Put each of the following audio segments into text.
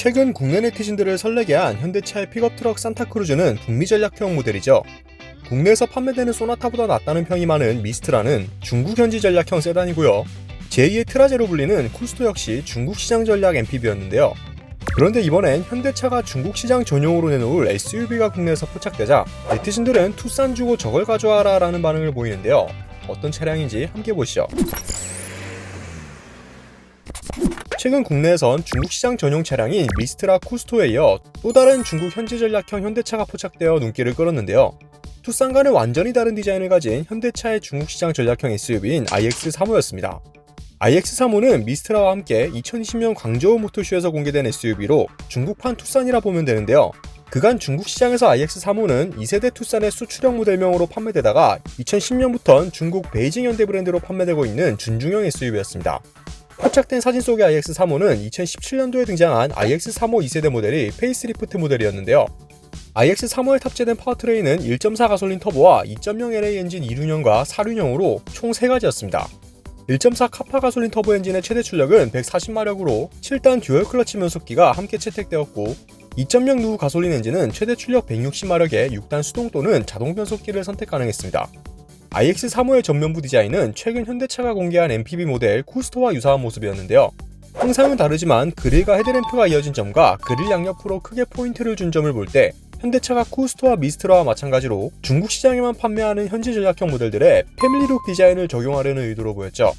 최근 국내 네티즌들을 설레게 한 현대차의 픽업트럭 산타크루즈는 북미 전략형 모델이죠. 국내에서 판매되는 소나타보다 낫다는 평이 많은 미스트라는 중국 현지 전략형 세단이고요. 제2의 트라제로 불리는 쿨스토 역시 중국 시장 전략 MPV였는데요. 그런데 이번엔 현대차가 중국 시장 전용으로 내놓을 SUV가 국내에서 포착되자 네티즌들은 투싼 주고 저걸 가져와라 라는 반응을 보이는데요. 어떤 차량인지 함께 보시죠. 최근 국내에선 중국 시장 전용 차량인 미스트라 쿨스토에 이어 또 다른 중국 현지 전략형 현대차가 포착되어 눈길을 끌었는데요. 투싼과는 완전히 다른 디자인을 가진 현대차의 중국 시장 전략형 SUV인 iX35였습니다. iX35는 미스트라와 함께 2020년 광저우 모터쇼에서 공개된 SUV로 중국판 투싼이라 보면 되는데요. 그간 중국 시장에서 iX35는 2세대 투싼의 수출형 모델명으로 판매되다가 2010년부터는 중국 베이징 현대 브랜드로 판매되고 있는 준중형 SUV였습니다. 포착된 사진 속의 iX35는 2017년도에 등장한 iX35 2세대 모델이 페이스리프트 모델이었는데요. iX35에 탑재된 파워트레인은 1.4 가솔린 터보와 2.0 LA 엔진 2륜형과 4륜형으로 총 3가지였습니다. 1.4 카파 가솔린 터보 엔진의 최대 출력은 140마력으로 7단 듀얼 클러치 변속기가 함께 채택되었고 2.0 누 가솔린 엔진은 최대 출력 160마력의 6단 수동 또는 자동 변속기를 선택 가능했습니다. iX35의 전면부 디자인은 최근 현대차가 공개한 MPV 모델 쿨스토와 유사한 모습이었는데요. 형상은 다르지만 그릴과 헤드램프가 이어진 점과 그릴 양옆으로 크게 포인트를 준 점을 볼 때 현대차가 쿨스토와 미스트라와 마찬가지로 중국 시장에만 판매하는 현지 전략형 모델들의 패밀리룩 디자인을 적용하려는 의도로 보였죠.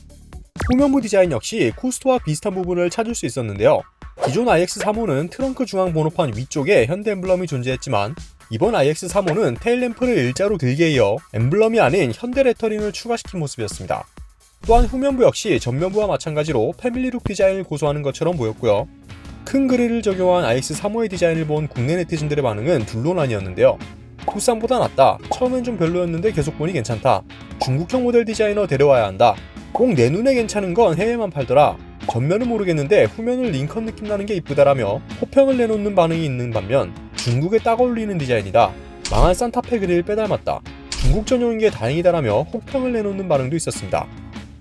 후면부 디자인 역시 쿨스토와 비슷한 부분을 찾을 수 있었는데요. 기존 iX35는 트렁크 중앙 번호판 위쪽에 현대 엠블럼이 존재했지만 이번 iX35는 테일램프를 일자로 길게 이어 엠블럼이 아닌 현대 레터링을 추가시킨 모습이었습니다. 또한 후면부 역시 전면부와 마찬가지로 패밀리룩 디자인을 고수하는 것처럼 보였고요. 큰 그릴을 적용한 iX35의 디자인을 본 국내 네티즌들의 반응은 둘로 나뉘었는데요. 투싼보다 낫다, 처음엔 좀 별로였는데 계속 보니 괜찮다, 중국형 모델 디자이너 데려와야 한다, 꼭 내 눈에 괜찮은 건 해외만 팔더라, 전면은 모르겠는데 후면은 링컨 느낌 나는 게 이쁘다라며 호평을 내놓는 반응이 있는 반면 중국에 딱 어울리는 디자인이다, 망한 산타페 그릴 빼닮았다, 중국 전용인 게 다행이다라며 호평을 내놓는 반응도 있었습니다.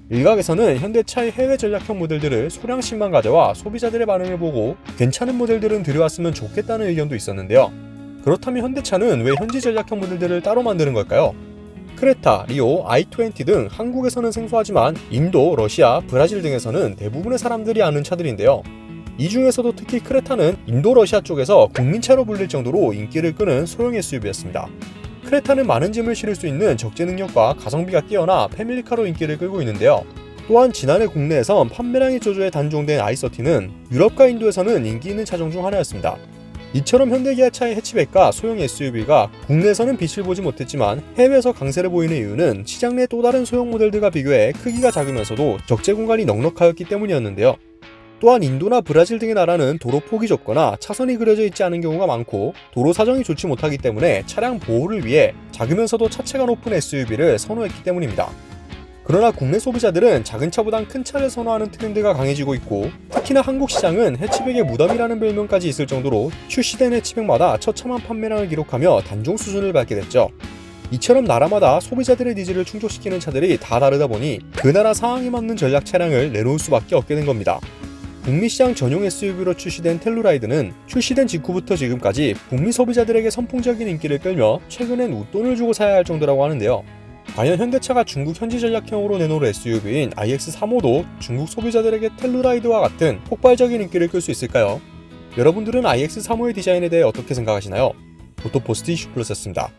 일각에서는 현대차의 해외 전략형 모델들을 소량씩만 가져와 소비자들의 반응을 보고 괜찮은 모델들은 들여왔으면 좋겠다는 의견도 있었는데요. 그렇다면 현대차는 왜 현지 전략형 모델들을 따로 만드는 걸까요? 크레타, 리오, i20 등 한국에서는 생소하지만 인도, 러시아, 브라질 등에서는 대부분의 사람들이 아는 차들인데요. 이 중에서도 특히 크레타는 인도, 러시아 쪽에서 국민차로 불릴 정도로 인기를 끄는 소형 SUV였습니다. 크레타는 많은 짐을 실을 수 있는 적재 능력과 가성비가 뛰어나 패밀리카로 인기를 끌고 있는데요. 또한 지난해 국내에선 판매량이 저조해 단종된 i30는 유럽과 인도에서는 인기 있는 차종 중 하나였습니다. 이처럼 현대기아차의 해치백과 소형 SUV가 국내에서는 빛을 보지 못했지만 해외에서 강세를 보이는 이유는 시장 내 또 다른 소형 모델들과 비교해 크기가 작으면서도 적재 공간이 넉넉하였기 때문이었는데요. 또한 인도나 브라질 등의 나라는 도로 폭이 좁거나 차선이 그려져 있지 않은 경우가 많고 도로 사정이 좋지 못하기 때문에 차량 보호를 위해 작으면서도 차체가 높은 SUV를 선호했기 때문입니다. 그러나 국내 소비자들은 작은 차보단 큰 차를 선호하는 트렌드가 강해지고 있고 특히나 한국 시장은 해치백의 무덤이라는 별명까지 있을 정도로 출시된 해치백마다 처참한 판매량을 기록하며 단종 수준을 밟게 됐죠. 이처럼 나라마다 소비자들의 니즈를 충족시키는 차들이 다 다르다 보니 그 나라 상황에 맞는 전략 차량을 내놓을 수밖에 없게 된 겁니다. 북미 시장 전용 SUV로 출시된 텔루라이드는 출시된 직후부터 지금까지 북미 소비자들에게 선풍적인 인기를 끌며 최근엔 웃돈을 주고 사야 할 정도라고 하는데요. 과연 현대차가 중국 현지 전략형으로 내놓을 SUV인 iX35도 중국 소비자들에게 텔루라이드와 같은 폭발적인 인기를 끌 수 있을까요? 여러분들은 iX35의 디자인에 대해 어떻게 생각하시나요? 오토포스트 이슈플러스였습니다.